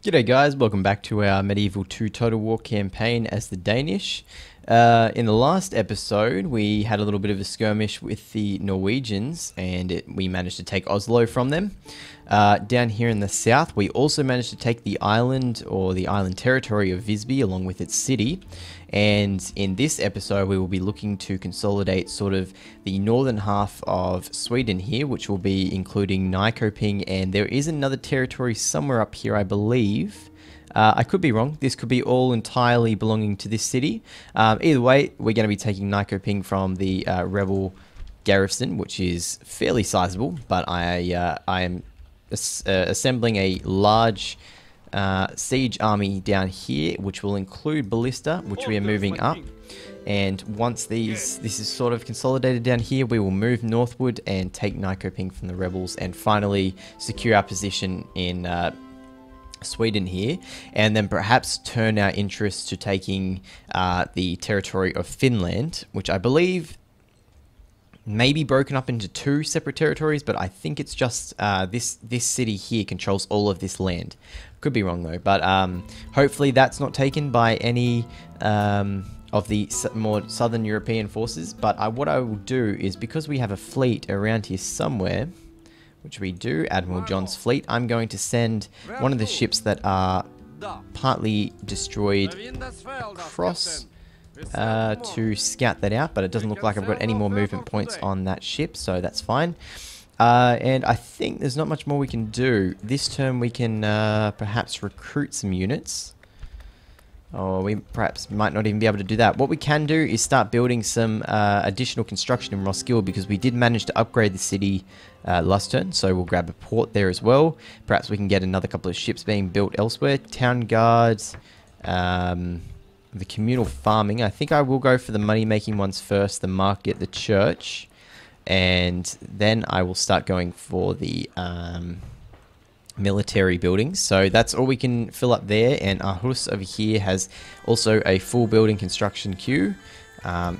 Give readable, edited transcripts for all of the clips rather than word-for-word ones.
G'day guys, welcome back to our Medieval 2 Total War campaign as the Danish. In the last episode we had a little bit of a skirmish with the Norwegians and we managed to take Oslo from them. Down here in the south we also managed to take the island or the island territory of Visby along with its city. And in this episode we will be looking to consolidate sort of the northern half of Sweden here, which will be including Nyköping, and there is another territory somewhere up here I believe. I could be wrong, this could be all entirely belonging to this city. Either way, we're going to be taking Nyköping from the rebel garrison, which is fairly sizable, but I am assembling a large siege army down here, which will include ballista, which we are moving up. And once this is sort of consolidated down here, we will move northward and take Nyköping from the rebels and finally secure our position in Sweden here, and then perhaps turn our interest to taking the territory of Finland, which I believe may be broken up into two separate territories, but I think it's just this city here controls all of this land. Could be wrong though, but hopefully that's not taken by any of the more southern European forces. But what I will do is, because we have a fleet around here somewhere, which we do, Admiral John's fleet, I'm going to send one of the ships that are partly destroyed across to scout that out, but it doesn't look like I've got any more movement points on that ship, so that's fine. And I think there's not much more we can do. This turn we can perhaps recruit some units. Or we perhaps might not even be able to do that. What we can do is start building some additional construction in Roskilde, because we did manage to upgrade the city last turn, so we'll grab a port there as well. Perhaps we can get another couple of ships being built elsewhere. Town guards, the communal farming. I think I will go for the money-making ones first, the market, the church, and then I will start going for the military buildings. So that's all we can fill up there, and Aarhus over here has also a full building construction queue.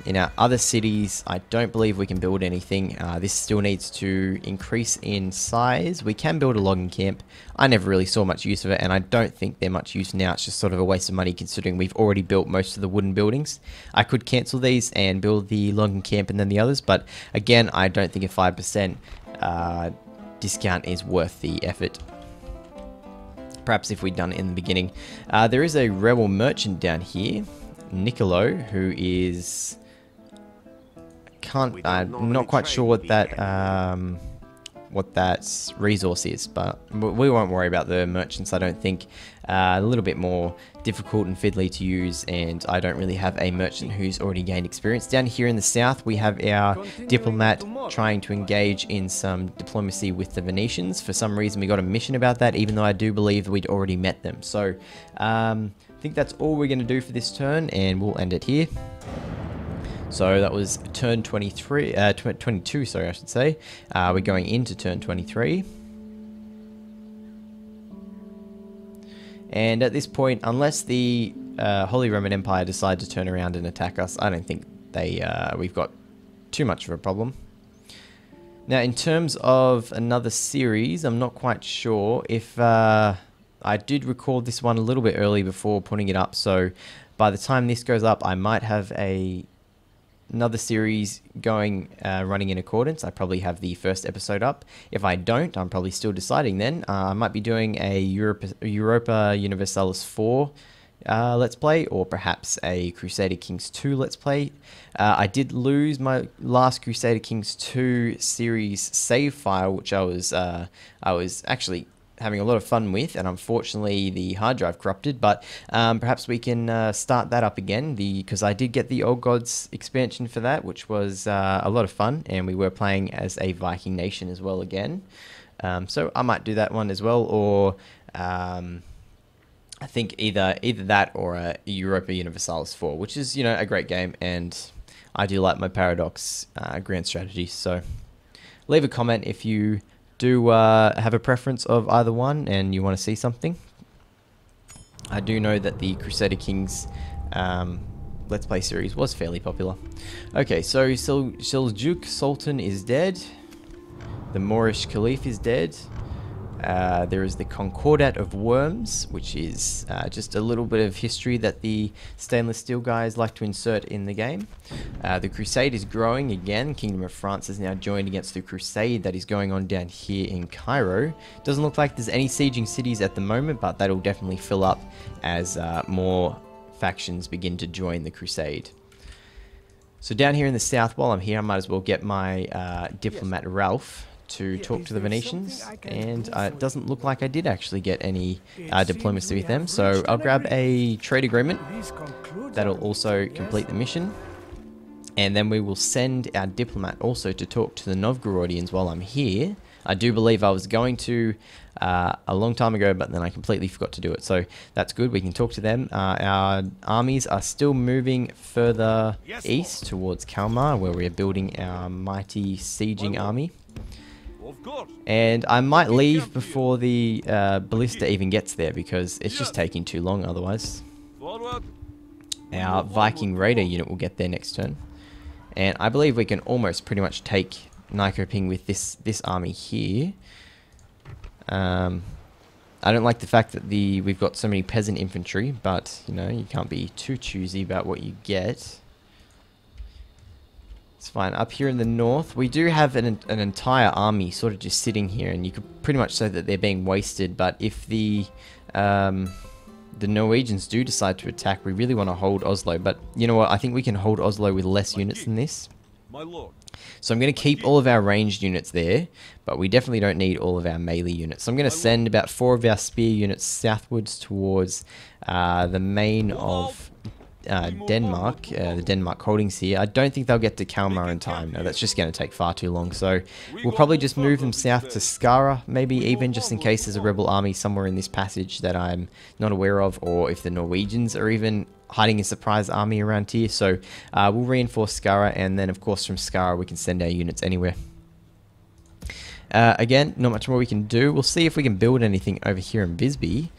In our other cities, I don't believe we can build anything. This still needs to increase in size. We can build a logging camp. I never really saw much use of it, and I don't think they're much use now. It's just sort of a waste of money considering we've already built most of the wooden buildings. I could cancel these and build the logging camp and then the others, but again, I don't think a 5% discount is worth the effort. Perhaps if we'd done it in the beginning. There is a rebel merchant down here, Niccolo, who is I'm not quite sure what that resource is, but we won't worry about the merchants. I don't think. A little bit more difficult and fiddly to use, and I don't really have a merchant who's already gained experience. Down here in the south we have our diplomat trying to engage in some diplomacy with the Venetians. For some reason we got a mission about that, even though I do believe we'd already met them. So I think that's all we're going to do for this turn, and we'll end it here. So that was turn 22, sorry, I should say. We're going into turn 23. And at this point, unless the Holy Roman Empire decide to turn around and attack us, I don't think we've got too much of a problem. Now, in terms of another series, I'm not quite sure if I did record this one a little bit early before putting it up. So by the time this goes up, I might have another series going, running in accordance. I probably have the first episode up. If I don't, I'm probably still deciding then. I might be doing a Europa Universalis 4 Let's Play, or perhaps a Crusader Kings 2 Let's Play. I did lose my last Crusader Kings 2 series save file, which I was actually having a lot of fun with, and unfortunately the hard drive corrupted, but perhaps we can start that up again, because I did get the Old Gods expansion for that, which was a lot of fun, and we were playing as a Viking nation as well again. So I might do that one as well, or I think either that or a Europa Universalis 4, which is, a great game, and I do like my Paradox grand strategy. So leave a comment if you do have a preference of either one and you want to see something. I do know that the Crusader Kings Let's Play series was fairly popular. Okay, so Seljuk Sultan is dead. The Moorish Caliph is dead. There is the Concordat of Worms, which is just a little bit of history that the stainless steel guys like to insert in the game. The Crusade is growing again. Kingdom of France is now joined against the Crusade that is going on down here in Cairo. Doesn't look like there's any sieging cities at the moment, but that'll definitely fill up as more factions begin to join the Crusade. So down here in the south, while I'm here, I might as well get my diplomat Ralph to talk to the Venetians, and it doesn't look like I did actually get any diplomacy with them, so I'll grab a trade agreement. That'll also complete the mission, and then we will send our diplomat also to talk to the Novgorodians while I'm here. I do believe I was going to a long time ago, but then I completely forgot to do it, so that's good. We can talk to them. Our armies are still moving further east towards Kalmar, where we are building our mighty sieging army. And I might leave before the ballista even gets there, because it's just taking too long otherwise. Our Viking raider unit will get there next turn. And I believe we can almost pretty much take Nyköping with this army here. I don't like the fact that we've got so many peasant infantry, but you know, you can't be too choosy about what you get. It's fine. Up here in the north, we do have an entire army sort of just sitting here, and you could pretty much say that they're being wasted. But if the Norwegians do decide to attack, we really want to hold Oslo. But you know what? I think we can hold Oslo with less units than this. So I'm going to keep all of our ranged units there, but we definitely don't need all of our melee units. So I'm going to send about 4 of our spear units southwards towards the main of Denmark, the Denmark holdings here. I don't think they'll get to Kalmar in time. No, that's just going to take far too long. So we'll probably just move them south to Skara, maybe even just in case there's a rebel army somewhere in this passage that I'm not aware of, or if the Norwegians are even hiding a surprise army around here. So we'll reinforce Skara, and then of course from Skara we can send our units anywhere. Again, not much more we can do. We'll see if we can build anything over here in Visby.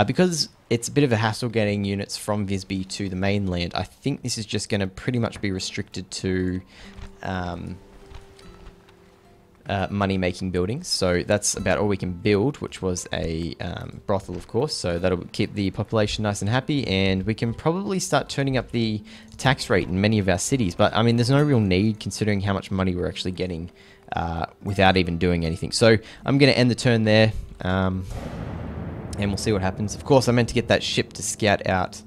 Because it's a bit of a hassle getting units from Visby to the mainland, I think this is just going to pretty much be restricted to money-making buildings. So that's about all we can build, which was a brothel, of course. So that'll keep the population nice and happy, and we can probably start turning up the tax rate in many of our cities. But, I mean, there's no real need considering how much money we're actually getting without even doing anything. So I'm going to end the turn there, and we'll see what happens. Of course, I meant to get that ship to scout out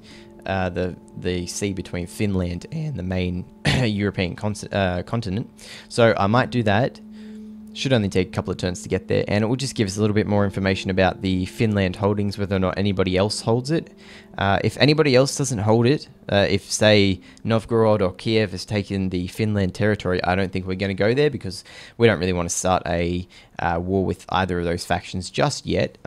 the sea between Finland and the main European continent. So I might do that. Should only take a couple of turns to get there, and it will just give us a little bit more information about the Finland holdings, whether or not anybody else holds it. If anybody else doesn't hold it, if say Novgorod or Kiev has taken the Finland territory, I don't think we're going to go there, because we don't really want to start a war with either of those factions just yet.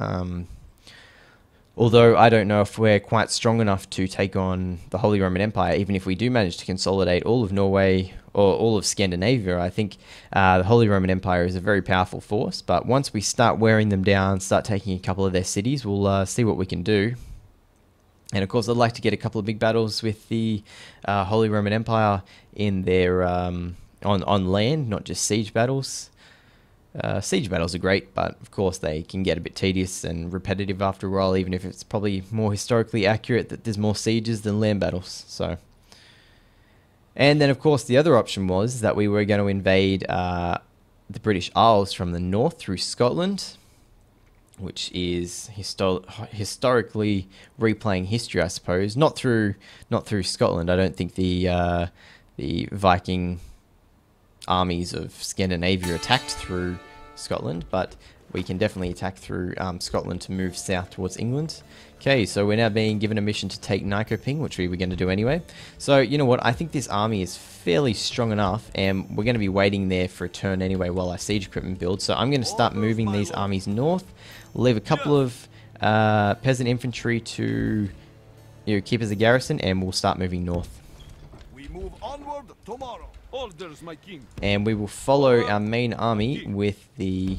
Although I don't know if we're quite strong enough to take on the Holy Roman Empire, even if we do manage to consolidate all of Norway or all of Scandinavia. I think the Holy Roman Empire is a very powerful force, but once we start wearing them down, start taking a couple of their cities, we'll see what we can do. And of course, I'd like to get a couple of big battles with the Holy Roman Empire in their on land, not just siege battles. Siege battles are great, but of course they can get a bit tedious and repetitive after a while, even if it's probably more historically accurate that there's more sieges than land battles. So, and then of course the other option was that we were going to invade the British Isles from the north through Scotland, which is historically replaying history, I suppose. Not through Scotland. I don't think the Viking armies of Scandinavia attacked through Scotland, but we can definitely attack through Scotland to move south towards England. Okay, so we're now being given a mission to take Nyköping, which we were going to do anyway. So, you know what, I think this army is fairly strong enough, and we're going to be waiting there for a turn anyway while our siege equipment builds. So I'm going to start moving these armies north, leave a couple of peasant infantry to keep as a garrison, and we'll start moving north. We move onward tomorrow. Orders, my king. And we will follow our main army with the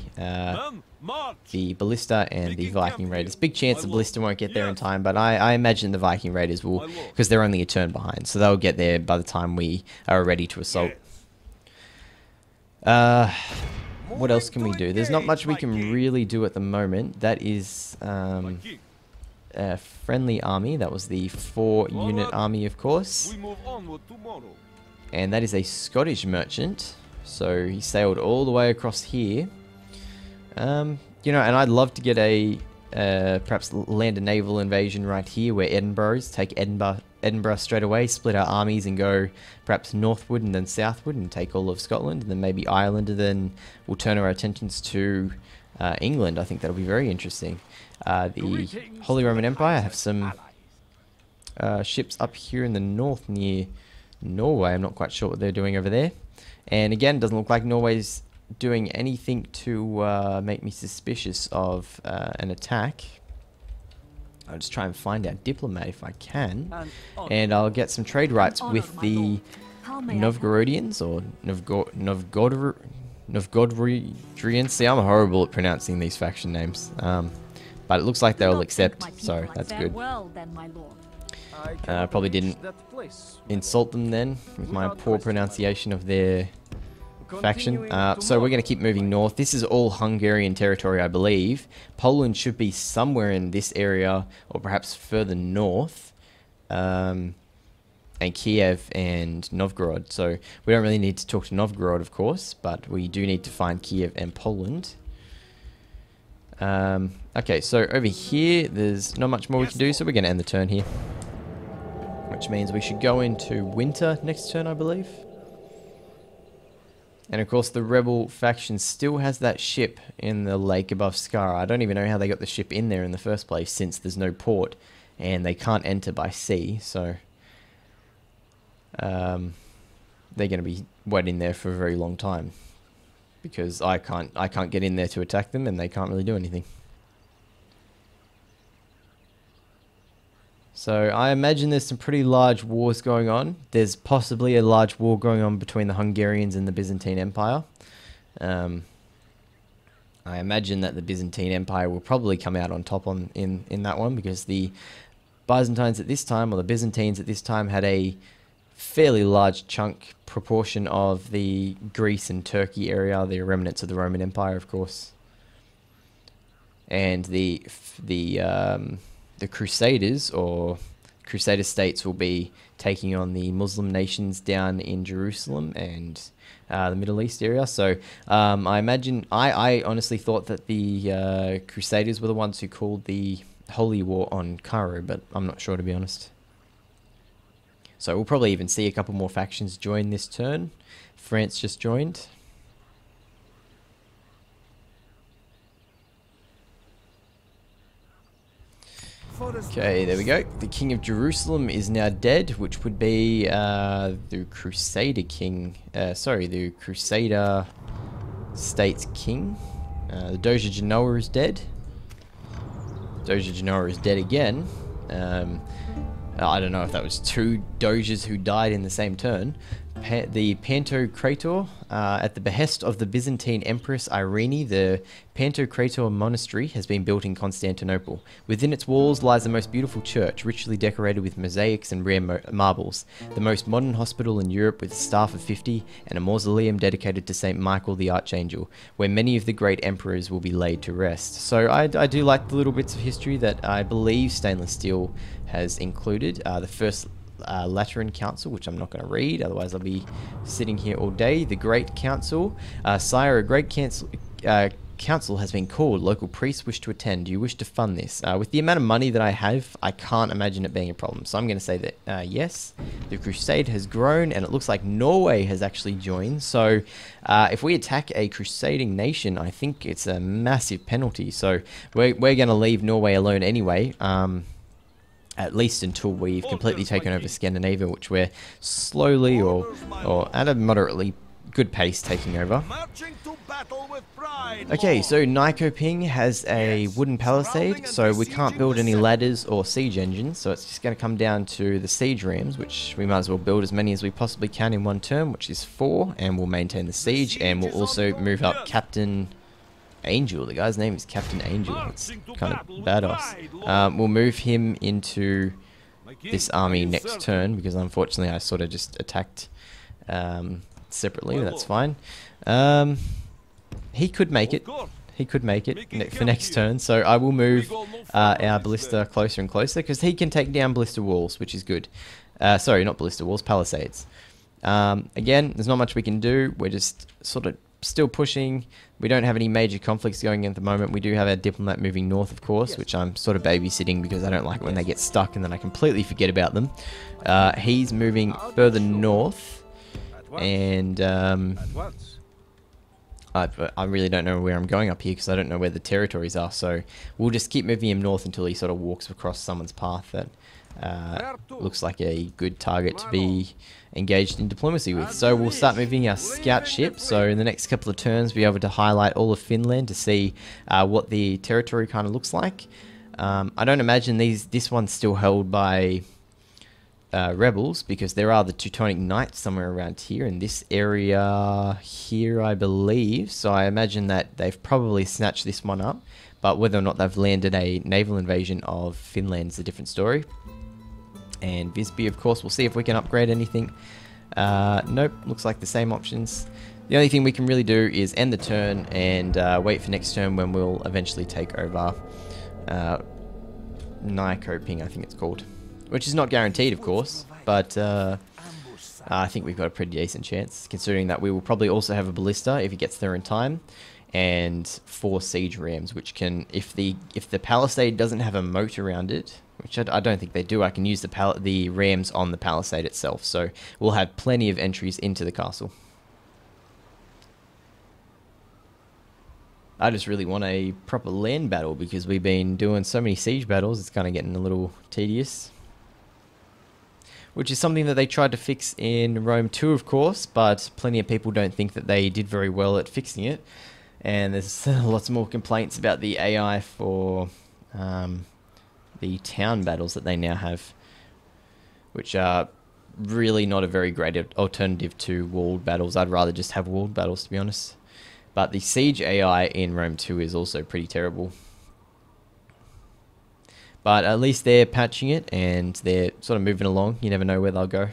ballista and the Viking raiders. Big chance the ballista won't get there in time, but I imagine the Viking raiders will, because they're only a turn behind, so they'll get there by the time we are ready to assault. what else can we do? There's not much we can really do at the moment. That is a friendly army. That was the 4-unit army, of course. We move onward tomorrow. And that is a Scottish merchant. So he sailed all the way across here. You know, and I'd love to get a perhaps land a naval invasion right here where Edinburgh is. Take Edinburgh straight away, split our armies and go perhaps northward and then southward and take all of Scotland and then maybe Ireland, and then we'll turn our attentions to England. I think that'll be very interesting. The Holy Roman Empire have some ships up here in the north near Norway. I'm not quite sure what they're doing over there. And again, it doesn't look like Norway's doing anything to make me suspicious of an attack. I'll just try and find our diplomat if I can, and I'll get some trade rights with the Novgorodians or Novgorodians. See, I'm horrible at pronouncing these faction names, but it looks like they'll accept, so that's good. Probably didn't insult them then with my poor pronunciation of their faction. So we're going to keep moving north. This is all Hungarian territory, I believe. Poland should be somewhere in this area, or perhaps further north. And Kiev and Novgorod. So we don't really need to talk to Novgorod, of course, but we do need to find Kiev and Poland. Okay, so over here, there's not much more we can do, so we're going to end the turn here. Which means we should go into winter next turn, I believe. And of course the rebel faction still has that ship in the lake above Skara. I don't even know how they got the ship in there in the first place, since there's no port and they can't enter by sea. So they're going to be waiting there for a very long time, because I can't get in there to attack them and they can't really do anything. So I imagine there's some pretty large wars going on. There's possibly a large war going on between the Hungarians and the Byzantine Empire. I imagine that the Byzantine Empire will probably come out on top in that one, because the Byzantines at this time, or the Byzantines at this time, had a fairly large proportion of the Greece and Turkey area, the remnants of the Roman Empire, of course. And the Crusaders, or Crusader states, will be taking on the Muslim nations down in Jerusalem and the Middle East area. So I imagine, I honestly thought that the Crusaders were the ones who called the Holy War on Cairo, but I'm not sure, to be honest. So we'll probably even see a couple more factions join this turn. France just joined. Okay, there we go. The King of Jerusalem is now dead, which would be the Crusader King. The Crusader States King. The Doge of Genoa is dead. Doge of Genoa is dead again. I don't know if that was two Doges who died in the same turn. The Pantocrator, at the behest of the Byzantine Empress Irene, the Pantocrator Monastery has been built in Constantinople. Within its walls lies the most beautiful church, richly decorated with mosaics and rare marbles, the most modern hospital in Europe with a staff of 50, and a mausoleum dedicated to St. Michael the Archangel, where many of the great emperors will be laid to rest. So I do like the little bits of history that I believe Stainless Steel has included. The first Lateran Council, which I'm not going to read, otherwise I'll be sitting here all day. The Great Council. Sire, a great council has been called. Local priests wish to attend. Do you wish to fund this? With the amount of money that I have, I can't imagine it being a problem. So I'm going to say that yes. The crusade has grown, and it looks like Norway has actually joined. So if we attack a crusading nation, I think it's a massive penalty. So we're going to leave Norway alone anyway. At least until we've completely taken over Scandinavia, which we're slowly or at a moderately good pace taking over. Okay, so Nykoping has a wooden palisade, so we can't build any ladders or siege engines, so it's just going to come down to the siege rams, which we might as well build as many as we possibly can in one turn, which is 4, and we'll maintain the siege, and we'll also move up Captain Angel. The guy's name is Captain Angel. It's kind of badass. We'll move him into this army next turn, because unfortunately I sort of just attacked separately. That's fine. he could make it. Of course. He could make it Making for camp next here. turn. So I will move We go no further our this ballista way. closer and closer because he can take down ballista walls, which is good. Sorry, not ballista walls, palisades. Again, there's not much we can do. We're just sort of still pushing. We don't have any major conflicts going at the moment. We do have our diplomat moving north, of course, which I'm sort of babysitting because I don't like it when they get stuck and then I completely forget about them. He's moving further north, and At once. I really don't know where I'm going up here because I don't know where the territories are. So we'll just keep moving him north until he sort of walks across someone's path that looks like a good target to be engaged in diplomacy with. So we'll start moving our scout ship. So in the next couple of turns, we'll be able to highlight all of Finland to see what the territory kind of looks like. I don't imagine this one's still held by rebels because there are the Teutonic Knights somewhere around here in this area here, I believe. So I imagine that they've probably snatched this one up. But whether or not they've landed a naval invasion of Finland is a different story. And Visby, of course, we'll see if we can upgrade anything. Nope, looks like the same options. The only thing we can really do is end the turn and wait for next turn when we'll eventually take over Nyköping, I think it's called. Which is not guaranteed, of course, but I think we've got a pretty decent chance, considering that we will probably also have a ballista if he gets there in time, and 4 siege rams, which can, if the palisade doesn't have a moat around it, which I don't think they do, I can use the rams on the palisade itself, so we'll have plenty of entries into the castle. I just really want a proper land battle because we've been doing so many siege battles, it's kind of getting a little tedious. Which is something that they tried to fix in Rome 2, of course, but plenty of people don't think that they did very well at fixing it. And there's lots more complaints about the AI for the town battles that they now have, which are really not a very great alternative to walled battles. I'd rather just have walled battles, to be honest. But the siege AI in Rome 2 is also pretty terrible. But at least they're patching it and they're sort of moving along. You never know where they'll go.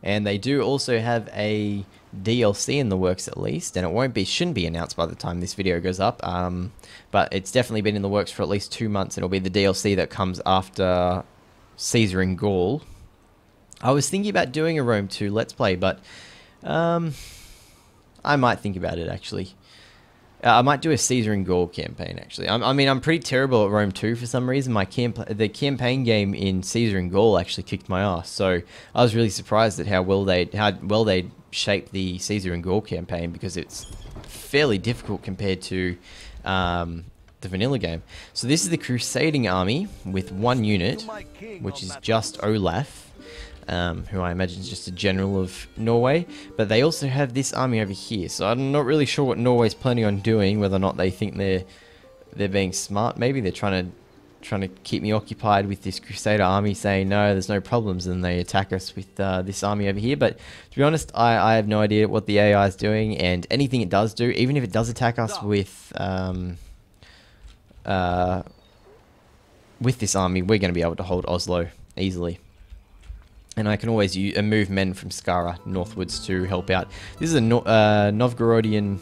And they do also have a DLC in the works, at least, and it shouldn't be announced by the time this video goes up. But it's definitely been in the works for at least 2 months. It'll be the DLC that comes after Caesar in Gaul. I was thinking about doing a Rome 2 Let's Play, but I might think about it actually. I might do a Caesar in Gaul campaign, actually. I mean, I'm pretty terrible at Rome 2 for some reason. The campaign game in Caesar in Gaul actually kicked my ass. So I was really surprised at how well they'd shaped the Caesar in Gaul campaign, because it's fairly difficult compared to the vanilla game. So this is the Crusading army with 1 unit, which is just Olaf. Who I imagine is just a general of Norway, but they also have this army over here. So I'm not really sure what Norway's planning on doing. Whether or not they think they're being smart. Maybe they're trying to keep me occupied with this Crusader army, saying no, there's no problems, and they attack us with this army over here. But to be honest, I have no idea what the AI is doing, and anything it does do, even if it does attack us with this army, we're going to be able to hold Oslo easily. And I can always move men from Skara northwards to help out. This is a Novgorodian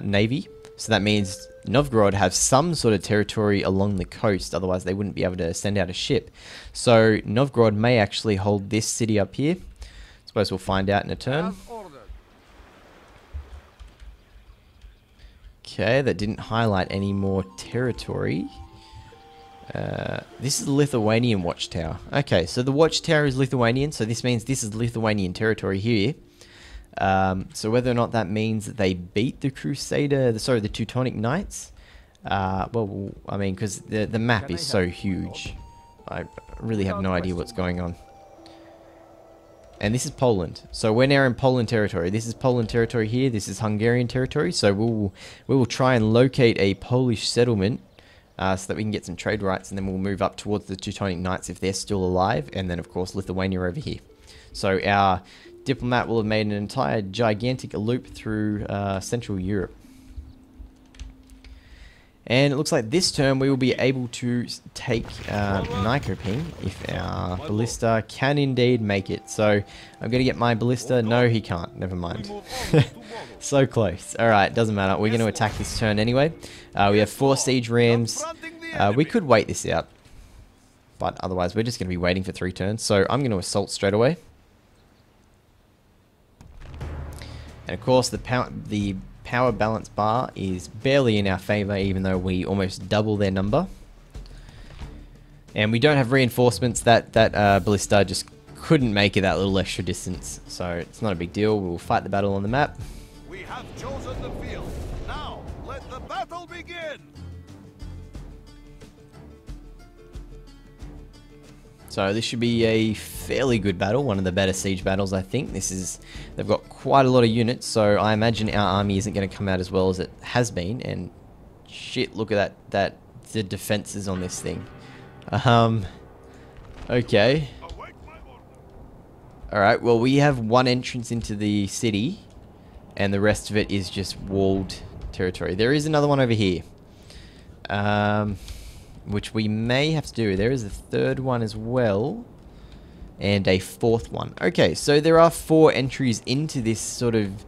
navy. So that means Novgorod have some sort of territory along the coast. Otherwise, they wouldn't be able to send out a ship. So Novgorod may actually hold this city up here. Suppose we'll find out in a turn. Okay, that didn't highlight any more territory. This is the Lithuanian watchtower. Okay, so the watchtower is Lithuanian, so this means this is Lithuanian territory here. So whether or not that means that they beat the the Teutonic Knights, well, I mean, because the map is so huge, I really have no idea what's going on. And this is Poland, so we're now in Poland territory. This is Poland territory here. This is Hungarian territory. So we will try and locate a Polish settlement. So that we can get some trade rights, and then we'll move up towards the Teutonic Knights if they're still alive, and then of course Lithuania over here. So our diplomat will have made an entire gigantic loop through Central Europe. And it looks like this turn we will be able to take Nikoping if our ballista can indeed make it. So I'm going to get my ballista. No, he can't. Never mind. So close. Alright, doesn't matter. We're going to attack this turn anyway. We have 4 siege rams. We could wait this out. But otherwise we're just going to be waiting for 3 turns. So I'm going to assault straight away. And of course the power balance bar is barely in our favor, even though we almost double their number. And we don't have reinforcements. That ballista just couldn't make it that little extra distance. So it's not a big deal. We'll fight the battle on the map. We have chosen the field. Now let the battle begin. So this should be a fairly good battle, one of the better siege battles, I think. They've got quite a lot of units, so I imagine our army isn't going to come out as well as it has been. And shit, look at the defenses on this thing. Okay. Alright, well we have 1 entrance into the city, and the rest of it is just walled territory. There is another one over here. Which we may have to do. There is a 3rd one as well, and a 4th one. Okay, so there are 4 entries into this sort of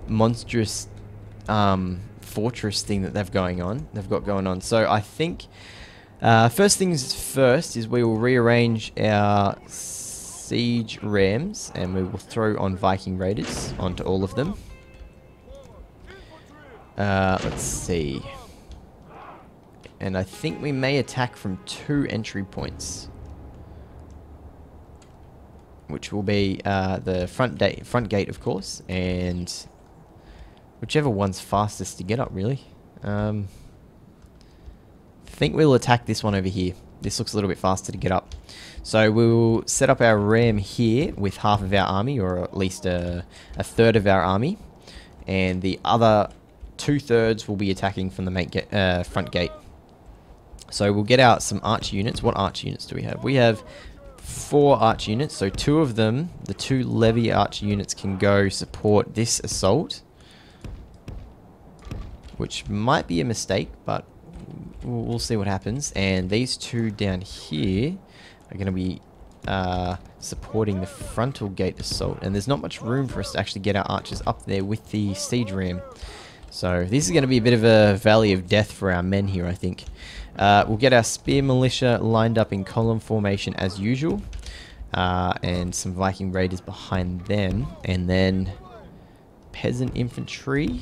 monstrous fortress thing that they've got going on. So I think first things first is we will rearrange our siege rams, and we will throw on Viking raiders onto all of them. Let's see. And I think we may attack from 2 entry points, which will be the front gate, of course, and whichever one's fastest to get up, really. I think we'll attack this one over here. This looks a little bit faster to get up. So we'll set up our ram here with half of our army, or at least a 1/3 of our army, and the other 2/3 will be attacking from the front gate. So we'll get out some archer units. What archer units do we have? We have 4 archer units. So 2 of them, the 2 levy archer units, can go support this assault, which might be a mistake, but we'll see what happens. And these 2 down here are going to be supporting the frontal gate assault. And there's not much room for us to actually get our archers up there with the siege ram. So this is going to be a bit of a valley of death for our men here, I think. We'll get our spear militia lined up in column formation as usual, and some Viking raiders behind them, and then peasant infantry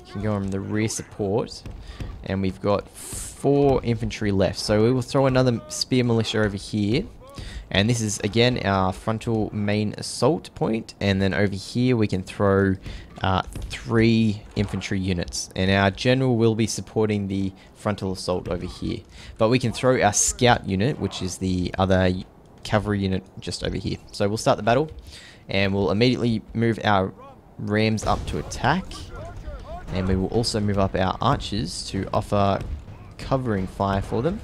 can go on the rear support, and we've got 4 infantry left. So we will throw another spear militia over here, and this is again our frontal main assault point, and then over here we can throw 3 infantry units, and our general will be supporting the frontal assault over here. But we can throw our scout unit, which is the other cavalry unit, just over here. So we'll start the battle, and we'll immediately move our rams up to attack, and we will also move up our archers to offer covering fire for them.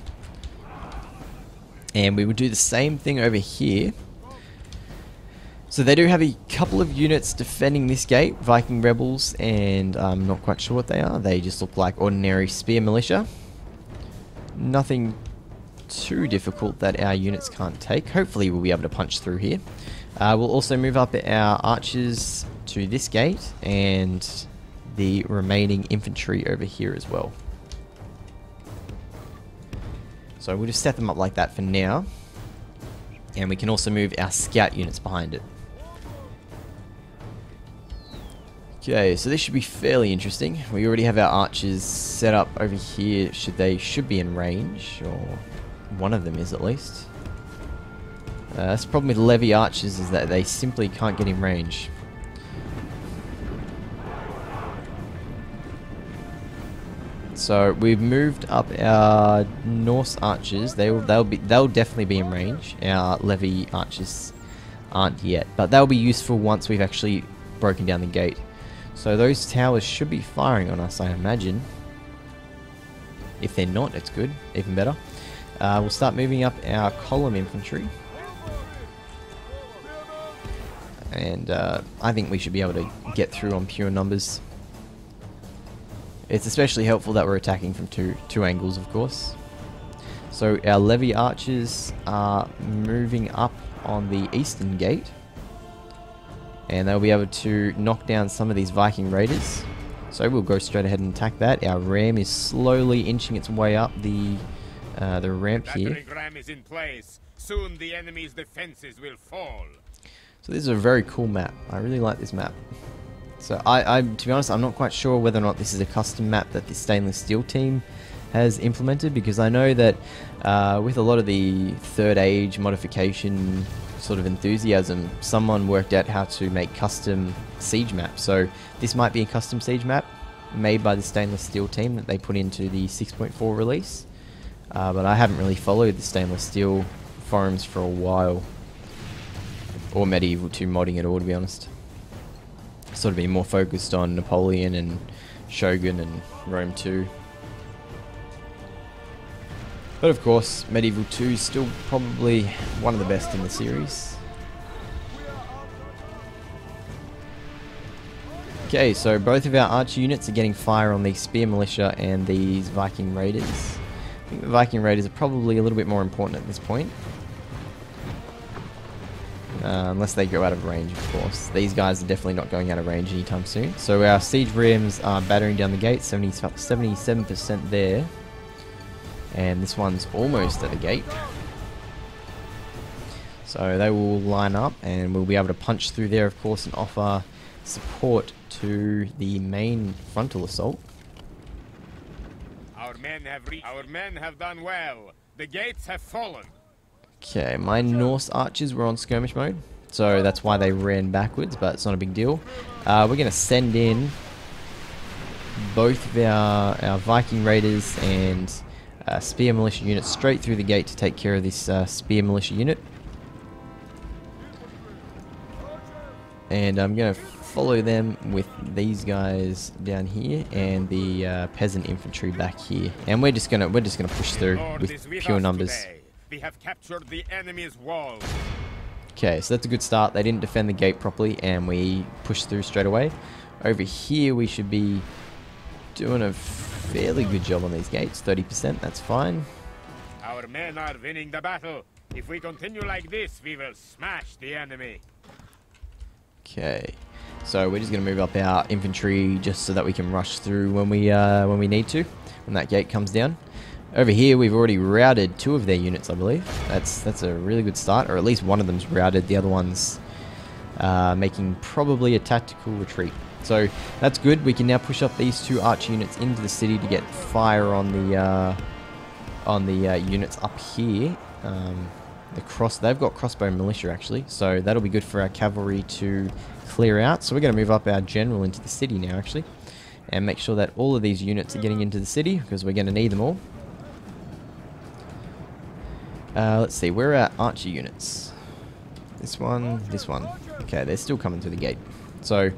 And we will do the same thing over here. So they do have a couple of units defending this gate, Viking rebels, and I'm not quite sure what they are. They just look like ordinary spear militia. Nothing too difficult that our units can't take. Hopefully we'll be able to punch through here. We'll also move up our archers to this gate, and the remaining infantry over here as well. So we'll just set them up like that for now. And we can also move our scout units behind it. Okay, so this should be fairly interesting. We already have our archers set up over here. They should be in range, or one of them is at least. That's the problem with levy archers, is that they simply can't get in range. So we've moved up our Norse archers. They'll definitely be in range. Our levy archers aren't yet, but they'll be useful once we've actually broken down the gate. So those towers should be firing on us, I imagine. If they're not, it's good, even better. We'll start moving up our column infantry, and I think we should be able to get through on pure numbers. It's especially helpful that we're attacking from two angles, of course. So our levy archers are moving up on the eastern gate, and they'll be able to knock down some of these Viking raiders. So we'll go straight ahead and attack that. Our ram is slowly inching its way up the ramp here. Ram is in place. Soon the enemy's defenses will fall. So this is a very cool map. I really like this map. So to be honest, I'm not quite sure whether or not this is a custom map that the stainless steel team has implemented, because I know that with a lot of the Third Age modification sort of enthusiasm, someone worked out how to make custom siege maps. So this might be a custom siege map made by the stainless steel team that they put into the 6.4 release. But I haven't really followed the stainless steel forums for a while, or Medieval 2 modding at all, to be honest. Sort of been more focused on Napoleon and Shogun and Rome 2. But of course, Medieval 2 is still probably one of the best in the series. Okay, so both of our archer units are getting fire on the spear militia and these Viking raiders. I think the Viking raiders are probably a little bit more important at this point. Unless they go out of range, of course. These guys are definitely not going out of range anytime soon. So our siege rams are battering down the gate, 77% there. And this one's almost at the gate. So they will line up and we'll be able to punch through there, of course, and offer support to the main frontal assault. Our men have done well. The gates have fallen. Okay, my Norse archers were on skirmish mode, so that's why they ran backwards, but it's not a big deal. We're going to send in both of our Viking raiders and spear militia units straight through the gate to take care of this spear militia unit. And I'm going to follow them with these guys down here and the peasant infantry back here. And we're just gonna push through with pure numbers. We have captured the enemy's wall. Okay, so that's a good start. They didn't defend the gate properly and we pushed through straight away. Over here we should be doing a fairly good job on these gates. 30%, that's fine. Our men are winning the battle. If we continue like this, we will smash the enemy. Okay, so we're just going to move up our infantry just so that we can rush through when we need to, when that gate comes down. Over here, we've already routed 2 of their units, I believe. That's a really good start, or at least one of them's routed. The other one's making probably a tactical retreat. So that's good. We can now push up these 2 archer units into the city to get fire on the units up here. They've got crossbow militia actually, so that'll be good for our cavalry to clear out. So we're going to move up our general into the city now actually, and make sure that all of these units are getting into the city because we're going to need them all. Let's see, where are our archer units? This one, this one. Okay, they're still coming to the gate. So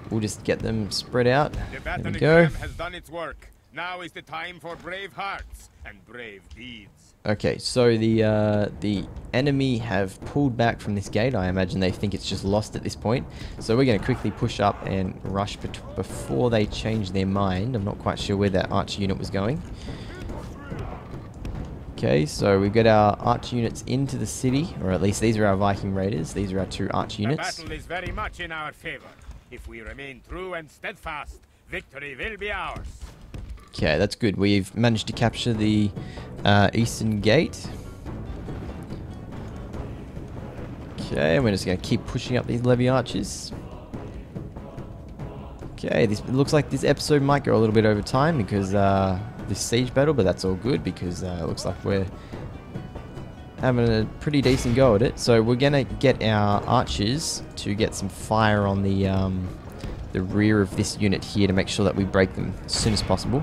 we'll just get them spread out. There we go. Has done its work. Now is the time for brave hearts and brave deeds. Okay, so the enemy have pulled back from this gate. I imagine they think it's just lost at this point. So we're going to quickly push up and rush before they change their mind. I'm not quite sure where that archer unit was going. Okay, so we've got our archer units into the city, or at least these are our Viking raiders. These are our 2 archer units. The battle is very much in our favor. If we remain true and steadfast, victory will be ours. Okay, that's good. We've managed to capture the eastern gate. Okay, and we're just going to keep pushing up these levy archers. Okay, it looks like this episode might go a little bit over time because this siege battle, but that's all good because it looks like we're having a pretty decent go at it. So we're going to get our archers to get some fire on the rear of this unit here to make sure that we break them as soon as possible.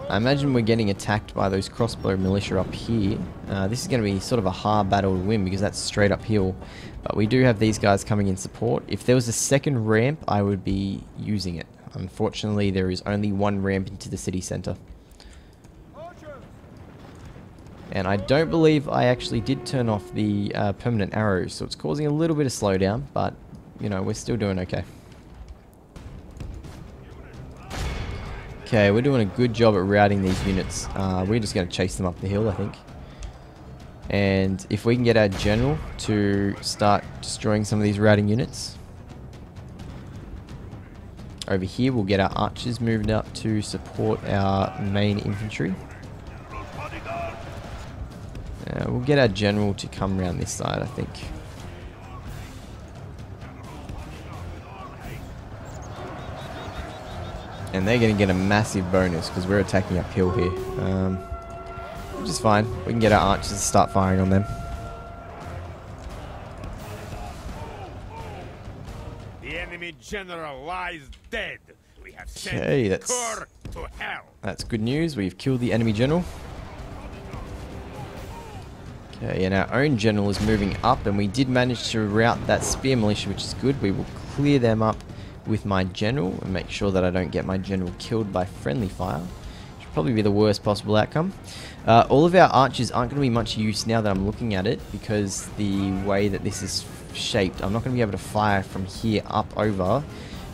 I imagine we're getting attacked by those crossbow militia up here. This is going to be sort of a hard battle to win because that's straight uphill. But we do have these guys coming in support. If there was a second ramp, I would be using it. Unfortunately, there is only one ramp into the city centre. And I don't believe I actually did turn off the permanent arrows, so it's causing a little bit of slowdown, but, you know, we're still doing okay. Okay, we're doing a good job at routing these units. We're just going to chase them up the hill, I think. And if we can get our general to start destroying some of these routing units. Over here, we'll get our archers moved up to support our main infantry. We'll get our general to come around this side, I think. And they're going to get a massive bonus because we're attacking uphill here. Which is fine. We can get our archers to start firing on them. The enemy general lies dead. We have sent Okay, his corps to hell. that's good news. We've killed the enemy general. Okay, and our own general is moving up, and we did manage to rout that spear militia, which is good. We will clear them up with my general and make sure that I don't get my general killed by friendly fire. Which would probably be the worst possible outcome. All of our archers aren't going to be much use now that I'm looking at it, because the way that this is shaped, I'm not going to be able to fire from here up over,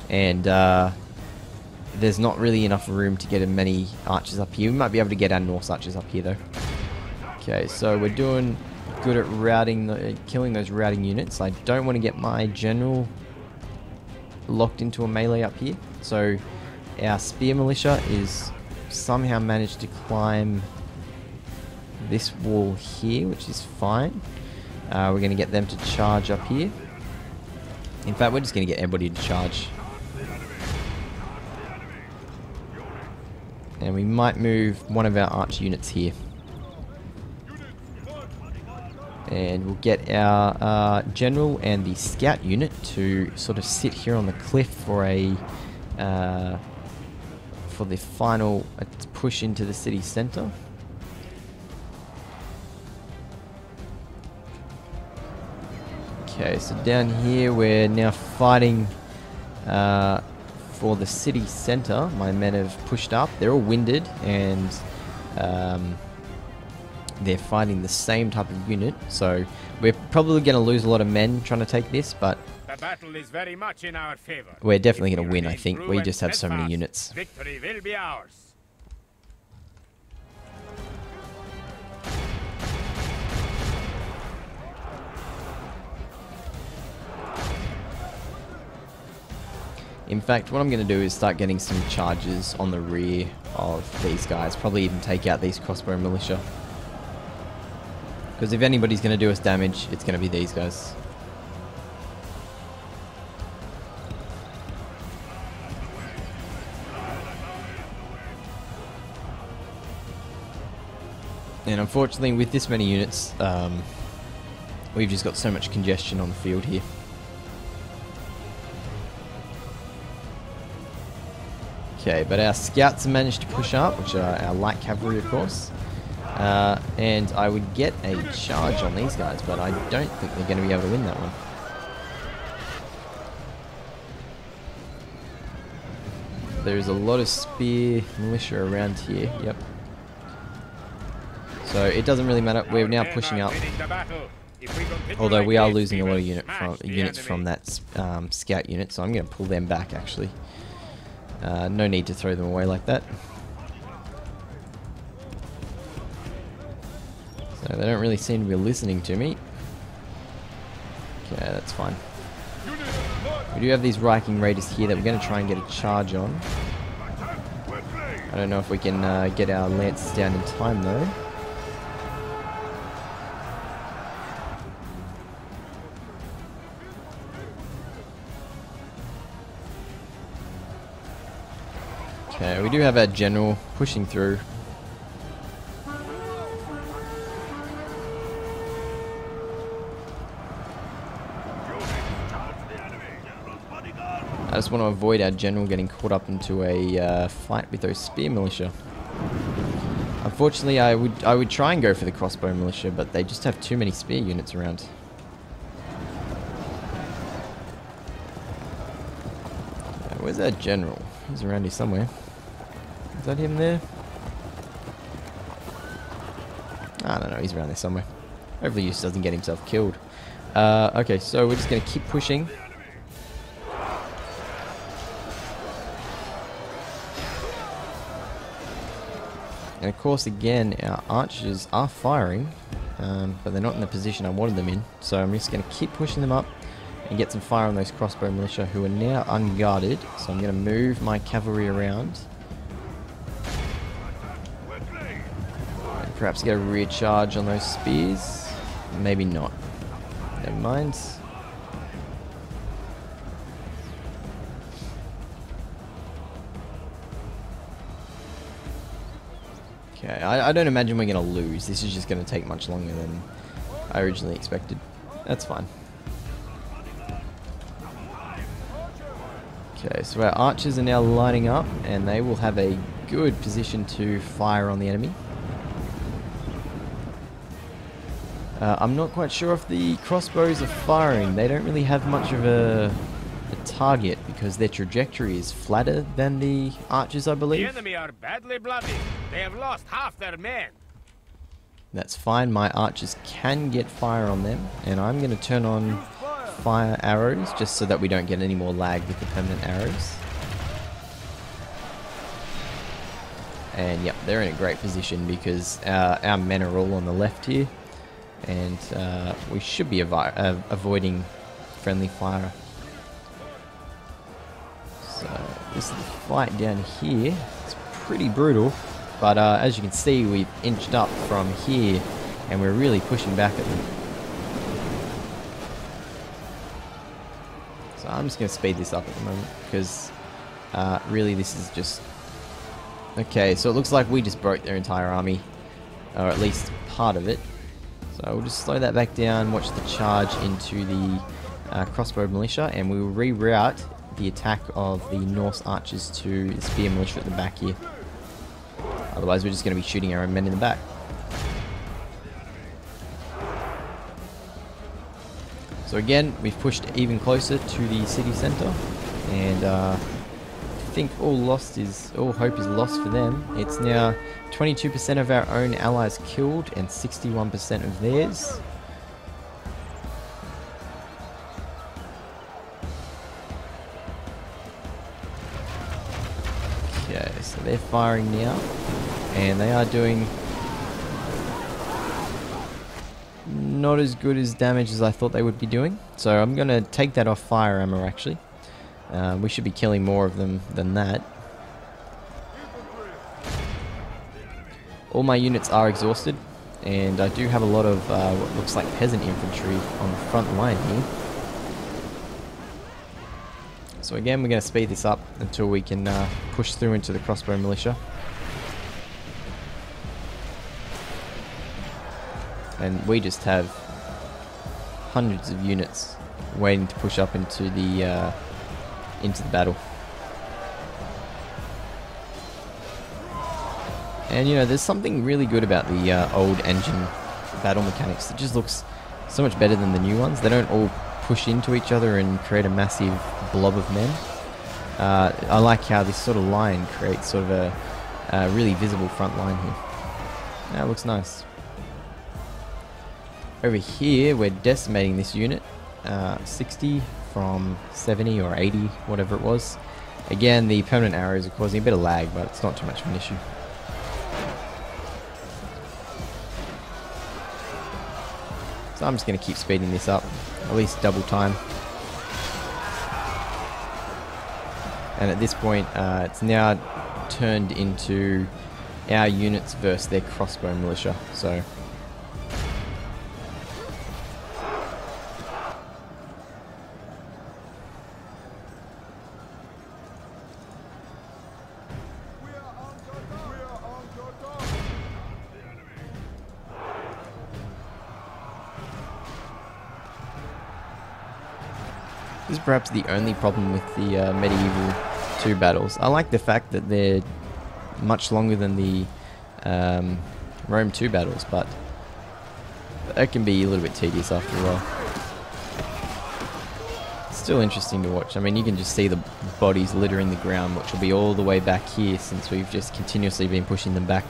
and there's not really enough room to get as many archers up here. We might be able to get our Norse archers up here though. Okay, so we're doing good at routing, killing those routing units. I don't want to get my general locked into a melee up here. So our spear militia is somehow managed to climb this wall here, which is fine. We're going to get them to charge up here. In fact, we're just going to get everybody to charge. And we might move one of our archer units here. And we'll get our general and the scout unit to sort of sit here on the cliff for a for the final push into the city center. Okay, so down here we're now fighting for the city center. My men have pushed up. They're all winded, and they're fighting the same type of unit, so we're probably going to lose a lot of men trying to take this, but The battle is very much in our favor. we're definitely going to If we win, I remain think. true We and just have so many steadfast, units. Victory will be ours. In fact, what I'm going to do is start getting some charges on the rear of these guys. Probably even take out these crossbow militia. Because if anybody's going to do us damage, it's going to be these guys. And unfortunately, with this many units, we've just got so much congestion on the field here. Okay, but our scouts have managed to push up, which are our light cavalry, of course. And I would get a charge on these guys, but I don't think they're going to be able to win that one. There's a lot of spear militia around here, yep. So it doesn't really matter, we're now pushing up. Although we are losing a lot of units from that scout unit, so I'm going to pull them back actually. No need to throw them away like that. So they don't really seem to be listening to me. Okay, that's fine. We do have these Viking raiders here that we're going to try and get a charge on. I don't know if we can get our lances down in time though. Okay, we do have our general pushing through. I just want to avoid our general getting caught up into a fight with those spear militia. Unfortunately, I would try and go for the crossbow militia, but they just have too many spear units around. Where's our general? He's around here somewhere. Is that him there? I don't know, he's around there somewhere. Hopefully he just doesn't get himself killed. Okay, so we're just going to keep pushing. And of course, again, our archers are firing, but they're not in the position I wanted them in. So I'm just going to keep pushing them up and get some fire on those crossbow militia who are now unguarded. So I'm going to move my cavalry around. And perhaps get a rear charge on those spears. Maybe not. Never mind. Okay, I don't imagine we're going to lose. This is just going to take much longer than I originally expected. That's fine. Okay, so our archers are now lining up, and they will have a good position to fire on the enemy. I'm not quite sure if the crossbows are firing. They don't really have much of a target because their trajectory is flatter than the archers, I believe. The enemy are badly bloody. They have lost half their men. That's fine. My archers can get fire on them, and I'm going to turn on fire arrows just so that we don't get any more lag with the permanent arrows. And yep, they're in a great position because our men are all on the left here, and we should be avoiding friendly fire. So this is the fight down here. It's pretty brutal, but as you can see, we've inched up from here, and we're really pushing back at them. So I'm just going to speed this up at the moment because really this is just... Okay, so it looks like we just broke their entire army, or at least part of it. So we'll just slow that back down, watch the charge into the crossbow militia, and we will reroute the attack of the Norse archers to the spear militia at the back here. Otherwise we're just going to be shooting our own men in the back. So again, we've pushed even closer to the city centre, and I think all hope is lost for them. It's now 22% of our own allies killed and 61% of theirs. Okay, so they're firing now, and they are doing not as good as damage as I thought they would be doing. So I'm going to take that off fire ammo actually. We should be killing more of them than that. All my units are exhausted, and I do have a lot of what looks like peasant infantry on the front line here. So again, we're going to speed this up until we can push through into the crossbow militia. And we just have hundreds of units waiting to push up into the battle. And you know, there's something really good about the old engine battle mechanics. It just looks so much better than the new ones. They don't all push into each other and create a massive blob of men. I like how this sort of line creates sort of a really visible front line here. That looks nice. Over here, we're decimating this unit. 60 from 70 or 80, whatever it was. Again, the permanent arrows are causing a bit of lag, but it's not too much of an issue. So I'm just going to keep speeding this up, at least double time. And at this point, it's now turned into our units versus their crossbow militia. So this is perhaps the only problem with the Medieval 2 battles. I like the fact that they're much longer than the Rome 2 battles, but that can be a little bit tedious after a while. It's still interesting to watch. I mean, you can just see the bodies littering the ground, which will be all the way back here since we've just continuously been pushing them back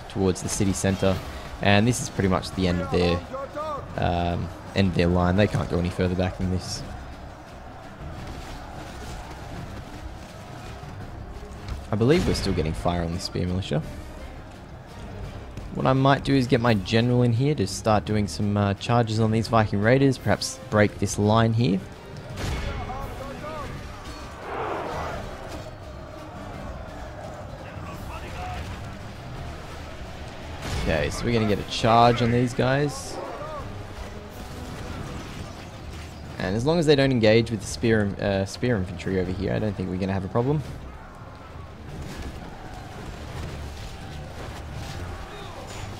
towards the city centre. And this is pretty much the end of their line. They can't go any further back than this. I believe we're still getting fire on the spear militia. What I might do is get my general in here to start doing some charges on these Viking raiders, perhaps break this line here. Okay, so we're going to get a charge on these guys. And as long as they don't engage with the spear infantry over here, I don't think we're going to have a problem.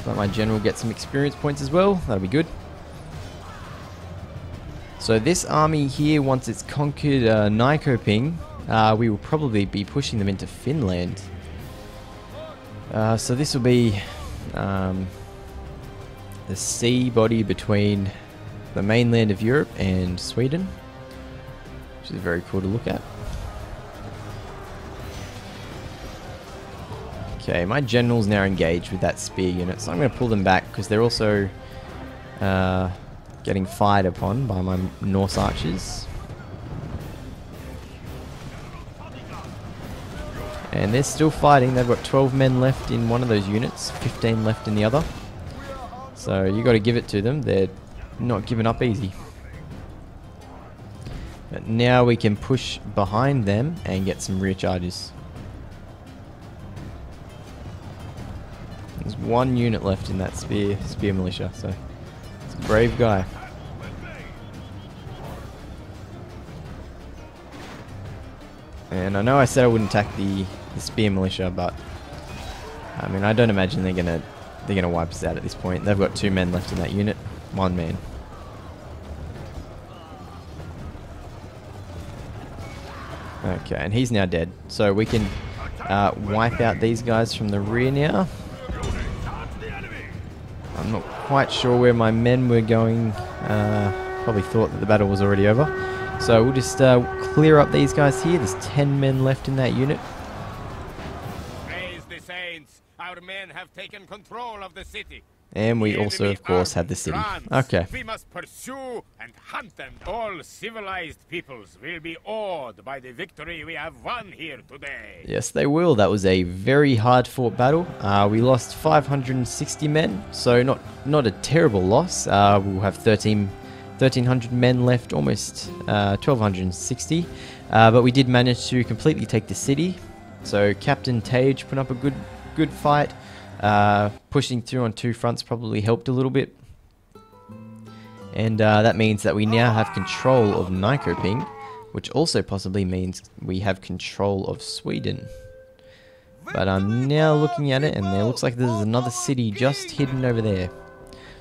Let my general get some experience points as well. That'll be good. So this army here, once it's conquered Nyköping, we will probably be pushing them into Finland. So this will be the sea body between the mainland of Europe and Sweden, which is very cool to look at. Okay, my general's now engaged with that spear unit, so I'm going to pull them back because they're also getting fired upon by my Norse archers. And they're still fighting. They've got 12 men left in one of those units, 15 left in the other. So you got to give it to them. They're not giving up easy. But now we can push behind them and get some rear charges. There's one unit left in that spear militia, so it's a brave guy. And I know I said I wouldn't attack the spear militia, but I mean I don't imagine they're gonna wipe us out at this point. They've got 2 men left in that unit, 1 man. Okay, and he's now dead, so we can wipe out these guys from the rear now. I'm not quite sure where my men were going. Probably thought that the battle was already over. So we'll just clear up these guys here. There's 10 men left in that unit. Praise the saints. Our men have taken control of the city. And we also, of course, have the city. Okay. We must pursue and hunt them. All civilized peoples will be awed by the victory we have won here today. Yes, they will. That was a very hard-fought battle. We lost 560 men, so not a terrible loss. We'll have 1,300 men left, almost 1,260. But we did manage to completely take the city. So Captain Tage put up a good fight. Pushing through on 2 fronts probably helped a little bit. And that means that we now have control of Nyköping, which also possibly means we have control of Sweden. But I'm now looking at it and there looks like there's another city just hidden over there.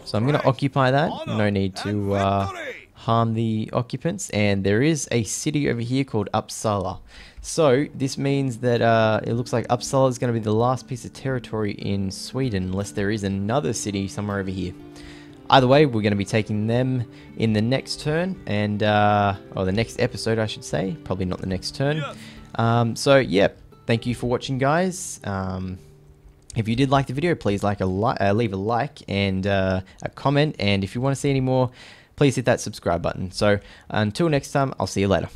So I'm going to occupy that. No need to harm the occupants. And there is a city over here called Uppsala. So this means that it looks like Uppsala is going to be the last piece of territory in Sweden, unless there is another city somewhere over here. Either way, we're going to be taking them in the next turn, and or the next episode, I should say. Probably not the next turn. So yeah, thank you for watching, guys. If you did like the video, please leave a like and a comment. And if you want to see any more, please hit that subscribe button. So until next time, I'll see you later.